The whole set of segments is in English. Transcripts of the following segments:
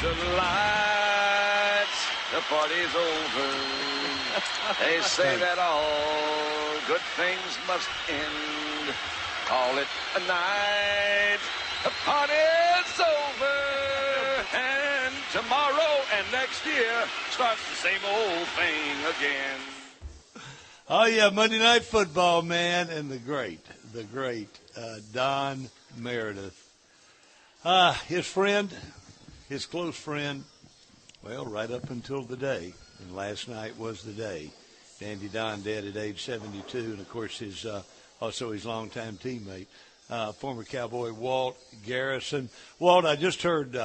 the lights, the party's over. They say that all good things must end. Call it a night, the party's over. And tomorrow and next year starts the same old thing again. Oh, yeah, Monday Night Football, man, and the great Don Meredith. His friend, his close friend, well, right up until the day, and last night was the day. Dandy Don dead at age 72, and, of course, his also his longtime teammate, former Cowboy Walt Garrison. Walt, I just heard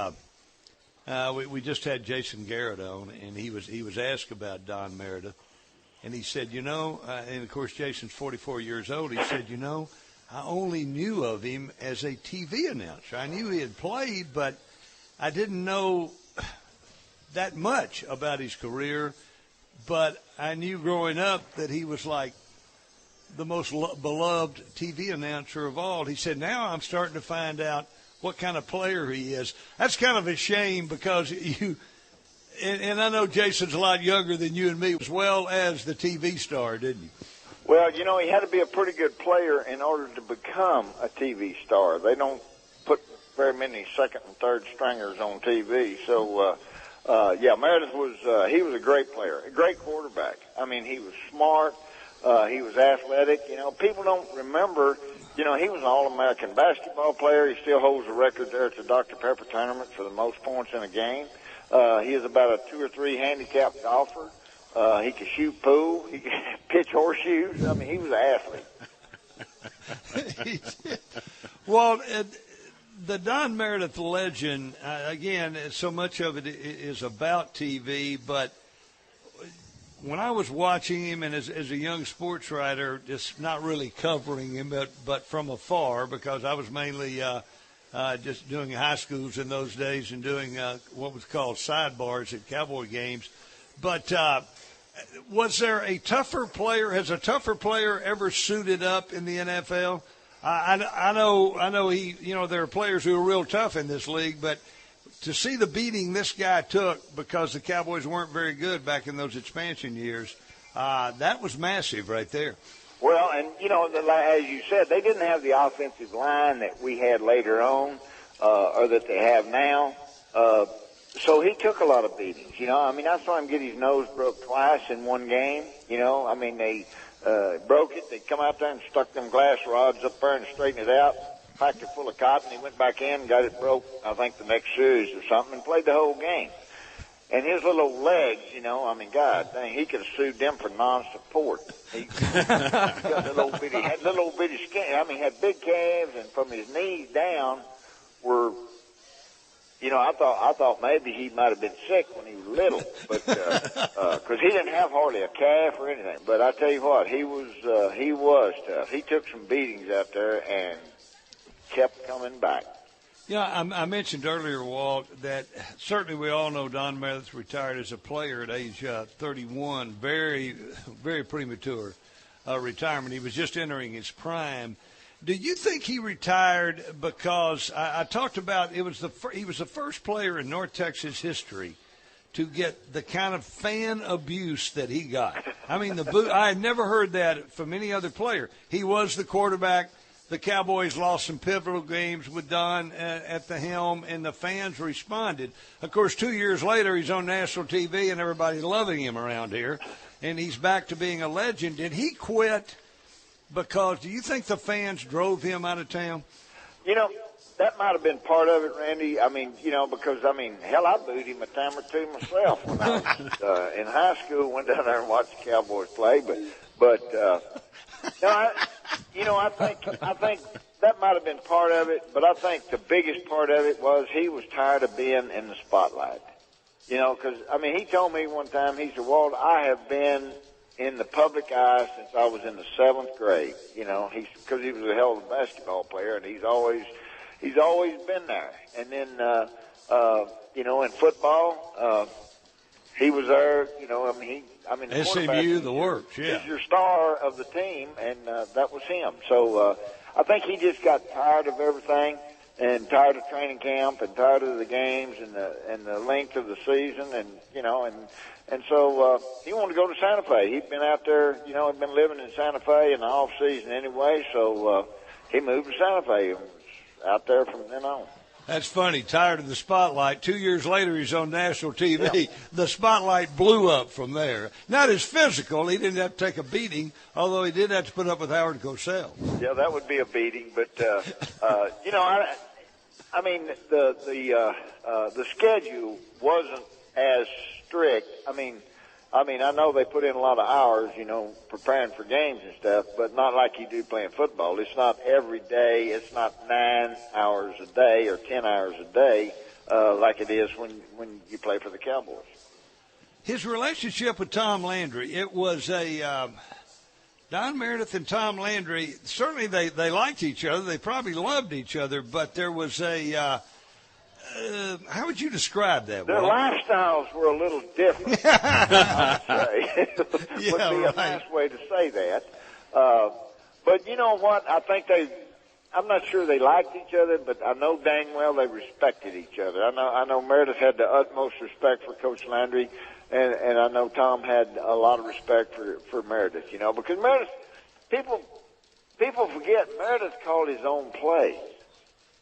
we just had Jason Garrett on, and he was asked about Don Meredith, and he said, and, of course, Jason's 44 years old. He said, I only knew of him as a TV announcer. I knew he had played, but I didn't know that much about his career. But I knew growing up that he was like the most beloved TV announcer of all. He said, now I'm starting to find out what kind of player he is. That's kind of a shame because and I know Jason's a lot younger than you and me, as well as the TV star, didn't you? Well, he had to be a pretty good player in order to become a TV star. They don't put very many second and third stringers on TV. So, Meredith he was a great player, a great quarterback. I mean, he was smart. He was athletic. People don't remember, he was an All-American basketball player. He still holds the record there at the Dr. Pepper tournament for the most points in a game. He is about a 2 or 3 handicapped golfer. He could shoot pool. He could pitch horseshoes. I mean, he was an athlete. Well, the Don Meredith legend, again, so much of it is about TV, but when I was watching him and as a young sports writer, just not really covering him, but from afar, because I was mainly just doing high schools in those days and doing what was called sidebars at Cowboy games. But was there a tougher player? Has a tougher player ever suited up in the NFL? I know he. There are players who are real tough in this league, but to see the beating this guy took because the Cowboys weren't very good back in those expansion years, that was massive right there. Well, and as you said, they didn't have the offensive line that we had later on, or that they have now. So he took a lot of beatings, I saw him get his nose broke twice in one game, they broke it. They come out there and stuck them glass rods up there and straightened it out, packed it full of cotton. He went back in and got it broke, I think, the next series or something, and played the whole game. And his little legs, God dang, he could have sued them for non-support. He got little bitty skin. He had big calves, and from his knees down were, I thought maybe he might have been sick when he was little, but because he didn't have hardly a calf or anything. But I tell you what, he was tough. He took some beatings out there and kept coming back. Yeah, I mentioned earlier, Walt, that certainly we all know Don Meredith retired as a player at age 31, very, very premature retirement. He was just entering his prime. Do you think he retired because I talked about he was the first player in North Texas history to get the kind of fan abuse that he got? I mean, I had never heard that from any other player. He was the quarterback. The Cowboys lost some pivotal games with Don at the helm, and the fans responded. Of course, 2 years later, he's on national TV, and everybody's loving him around here, and he's back to being a legend. Did he quit because do you think the fans drove him out of town? That might have been part of it, Randy. Because, hell, I booed him a time or two myself when I was in high school. Went down there and watched the Cowboys play, but I think that might have been part of it, but I think the biggest part of it was he was tired of being in the spotlight. Because, he told me one time, he said, Walt, I have been in the public eye since I was in the 7th grade. Because he was a hell of a basketball player, and he's always been there. And then, in football, he was there, the SMU, the works, yeah. He's your star of the team, and that was him. So I think he just got tired of everything. and tired of training camp and tired of the games and the length of the season, and so he wanted to go to Santa Fe. He'd been out there, he'd been living in Santa Fe in the off season anyway, so he moved to Santa Fe and was out there from then on. That's funny. Tired of the spotlight. 2 years later, he's on national TV. Yeah. The spotlight blew up from there. Not as physical. He didn't have to take a beating, although he did have to put up with Howard Cosell. Yeah, that would be a beating. But I mean, the schedule wasn't as strict. I mean, I know they put in a lot of hours, preparing for games and stuff, but not like you do playing football. It's not every day. It's not 9 hours a day or 10 hours a day like it is when you play for the Cowboys. His relationship with Tom Landry, it was a Don Meredith and Tom Landry, certainly they liked each other. They probably loved each other, but there was a how would you describe that? Their lifestyles were a little different, I would say. Would be a nice way to say that. But you know what? I think I'm not sure they liked each other, but I know dang well they respected each other. I know Meredith had the utmost respect for Coach Landry, and I know Tom had a lot of respect for Meredith, because Meredith, people forget Meredith called his own plays.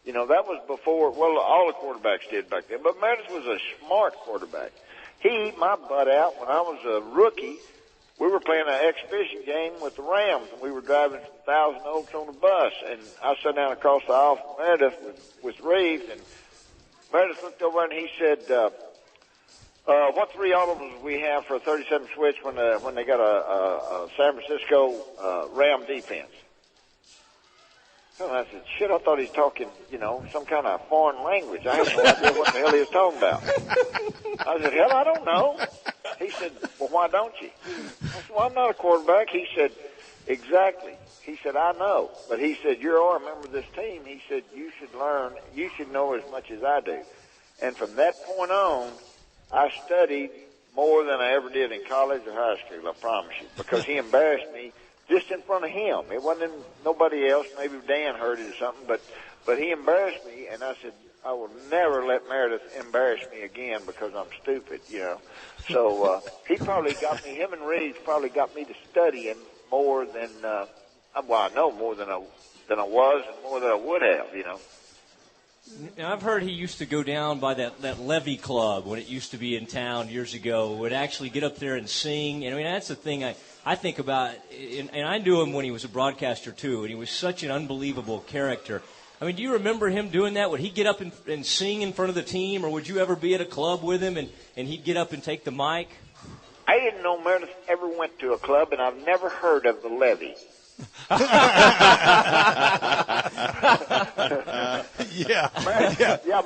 That was before, all the quarterbacks did back then, but Meredith was a smart quarterback. He eat my butt out when I was a rookie. We were playing an exhibition game with the Rams, and we were driving from Thousand Oaks on the bus, and I sat down across the aisle from Meredith with Reeves, and Meredith looked over and he said, what 3 audibles we have for a 37 switch when they got a San Francisco Ram defense? And I said, shit, I thought he was talking, some kind of foreign language. I had no idea what the hell he was talking about. I said, hell, I don't know. He said, well, why don't you? I said, well, I'm not a quarterback. He said, exactly. He said, I know. But he said, you're a member of this team. He said, you should know as much as I do. And from that point on, I studied more than I ever did in college or high school, I promise you, because he embarrassed me just in front of him. It wasn't nobody else. Maybe Dan heard it or something, but he embarrassed me, and I said, I will never let Meredith embarrass me again because I'm stupid, So him and Reeves probably got me to studying more than, I know more than I was and more than I would have, Now, I've heard he used to go down by that Levy Club when it used to be in town years ago, would actually get up there and sing. And that's the thing I think about, and I knew him when he was a broadcaster too, and he was such an unbelievable character. Do you remember him doing that? Would he get up and sing in front of the team, or would you ever be at a club with him and he'd get up and take the mic? I didn't know Meredith ever went to a club, and I've never heard of the Levy.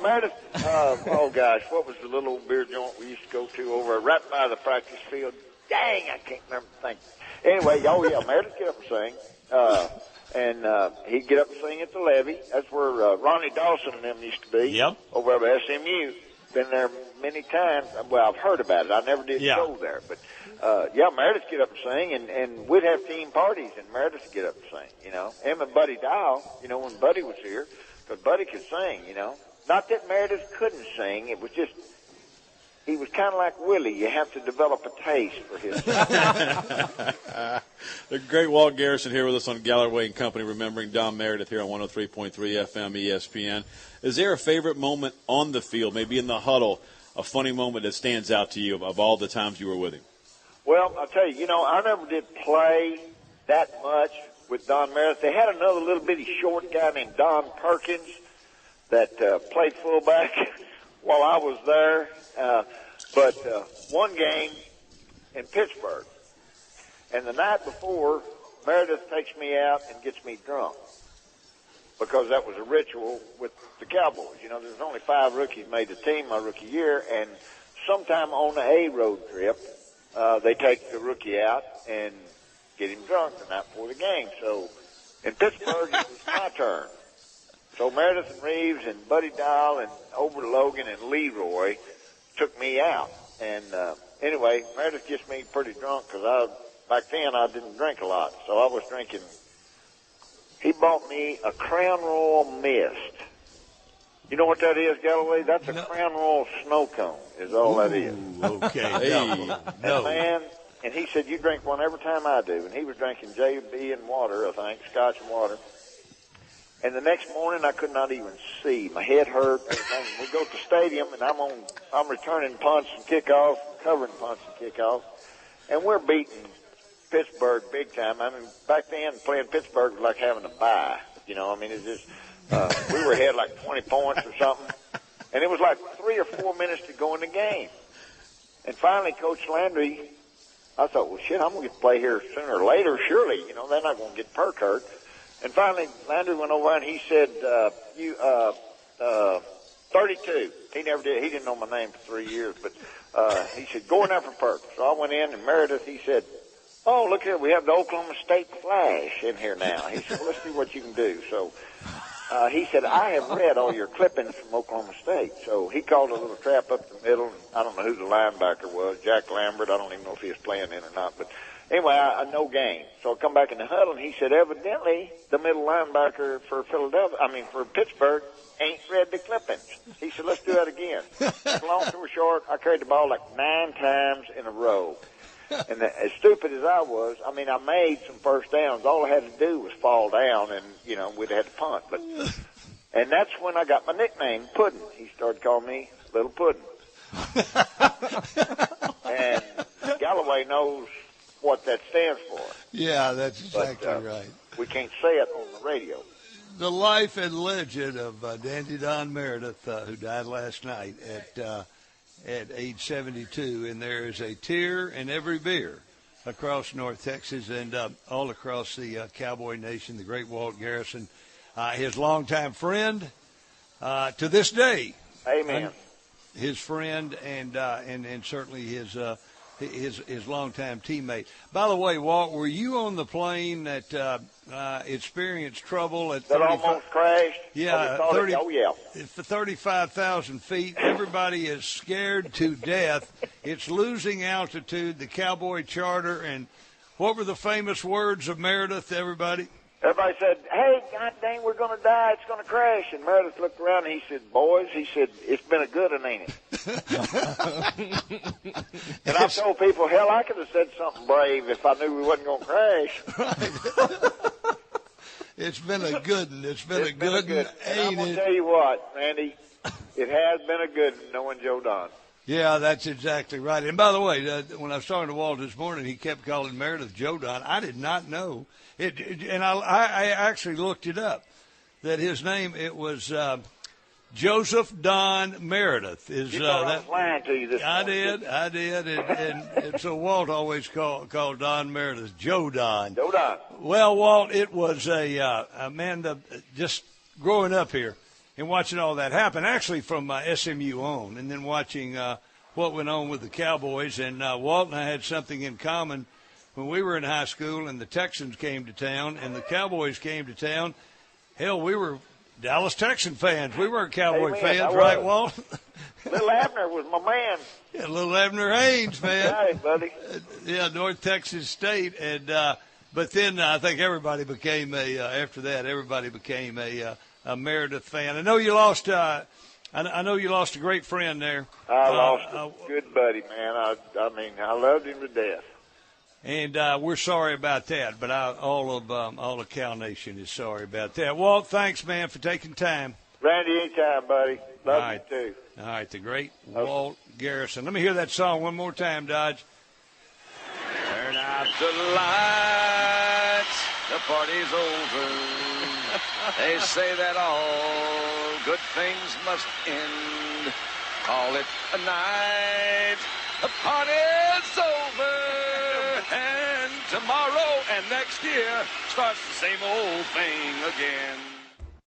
Meredith. Oh gosh, what was the little old beer joint we used to go to over right by the practice field? Dang, I can't remember the thing. Anyway, Meredith get up and sing, and he'd get up and sing at the Levy. That's where Ronnie Dawson and them used to be. Yep. Over at SMU. Been there many times. Well, I've heard about it. I never did go there, but. Meredith get up and sing, and we'd have team parties, and Meredith would get up and sing, Him and Buddy Dial, when Buddy was here, because Buddy could sing, Not that Meredith couldn't sing, it was just, he was kind of like Willie. You have to develop a taste for his singing. The great Walt Garrison here with us on Galloway and Company, remembering Don Meredith here on 103.3 FM ESPN. Is there a favorite moment on the field, maybe in the huddle, a funny moment that stands out to you of all the times you were with him? Well, I'll tell you, I never did play that much with Don Meredith. They had another little bitty short guy named Don Perkins that played fullback while I was there. But one game in Pittsburgh, and the night before, Meredith takes me out and gets me drunk because that was a ritual with the Cowboys. There's only 5 rookies made the team my rookie year, and sometime on a road trip, they take the rookie out and get him drunk the night before the game. So in Pittsburgh, it was my turn. So Meredith and Reeves and Buddy Dial and Over Logan and Leroy took me out. And anyway, Meredith gets me pretty drunk because back then I didn't drink a lot. So I was drinking. He bought me a Crown Royal Mist. You know what that is, Galloway? That's a No. Crown Royal snow cone is all that is. Okay. No. Man, and he said, you drink one every time I do. And he was drinking JB and water, I think, scotch and water. And the next morning, I could not even see. My head hurt. Everything. We go to the stadium, and I'm returning punts and kickoffs, covering punts and kickoffs, and we're beating Pittsburgh big time. I mean, back then, playing Pittsburgh was like having a bye. You know, I mean, it's just we were ahead like 20 points or something, and it was like 3 or 4 minutes to go in the game. And finally, Coach Landry, I thought, well, shit, I'm going to get to play here sooner or later, surely. You know, they're not going to get perk hurt. And finally, Landry went over and he said, 32. He never did. He didn't know my name for 3 years, but he said, go in there for perk. So I went in, and Meredith, he said, oh, look here, we have the Oklahoma State Flash in here now. He said, well, let's see what you can do. So he said, I have read all your clippings from Oklahoma State. So he called a little trap up the middle. And I don't know who the linebacker was, Jack Lambert. I don't even know if he was playing in or not. But anyway, I no game. So I come back in the huddle, and he said, evidently, the middle linebacker for Pittsburgh ain't read the clippings. He said, let's do that again. Long story short, I carried the ball like 9 times in a row. And as stupid as I was, I mean, I made some first downs. All I had to do was fall down, and, you know, we'd had to punt. And that's when I got my nickname, Puddin'. He started calling me Little Puddin'. And Galloway knows what that stands for. Yeah, that's exactly right. We can't say it on the radio. The life and legend of Dandy Don Meredith, who died last night at age 72, and there is a tear in every beer across North Texas and all across the Cowboy Nation. The great Walt Garrison, his longtime friend to this day. Amen. His friend and certainly his longtime teammate. By the way, Walt, were you on the plane that experienced trouble at 35? That almost crashed? Yeah, 30. Oh, yeah. For 35,000 feet. Everybody is scared to death. It's losing altitude, the Cowboy Charter. And what were the famous words of Meredith, everybody? Everybody said, hey, God dang, we're going to die. It's going to crash. And Meredith looked around and he said, boys, he said, it's been a good one, ain't it? And I've told people, hell, I could have said something brave if I knew we wasn't going to crash. Right. It's been a good one. It's been a good one, and I'm ain't going it? to tell you what, Randy, it has been a good one knowing Joe Don. Yeah, that's exactly right. And by the way, when I was talking to Walt this morning, he kept calling Meredith Joe Don. I did not know it, and I actually looked it up. That his name it was Joseph Don Meredith. Is you thought I was lying to you this morning. I did, and so Walt always called Don Meredith Joe Don. Joe Don. Well, Walt, it was just growing up here and watching all that happen, actually from SMU on, and then watching what went on with the Cowboys. And Walt and I had something in common when we were in high school and the Texans came to town and the Cowboys came to town. Hell, we were Dallas Texan fans. We weren't Cowboy fans, right, Walt? Little Abner was my man. Yeah, little Abner Haynes, man. Right, buddy. Yeah, North Texas State. And but then I think everybody became after that, everybody became a Meredith fan. I know you lost. I know you lost a great friend there. I lost a good buddy, man. I mean, I loved him to death. And we're sorry about that. But all of Cal Nation is sorry about that. Walt, thanks, man, for taking time. Randy, anytime, buddy. Love right. you too. All right, the great Walt Garrison. Let me hear that song one more time, Dodge. Turn out the lights. The party's over. They say that all good things must end. Call it a night. The party's over. And tomorrow and next year starts the same old thing again.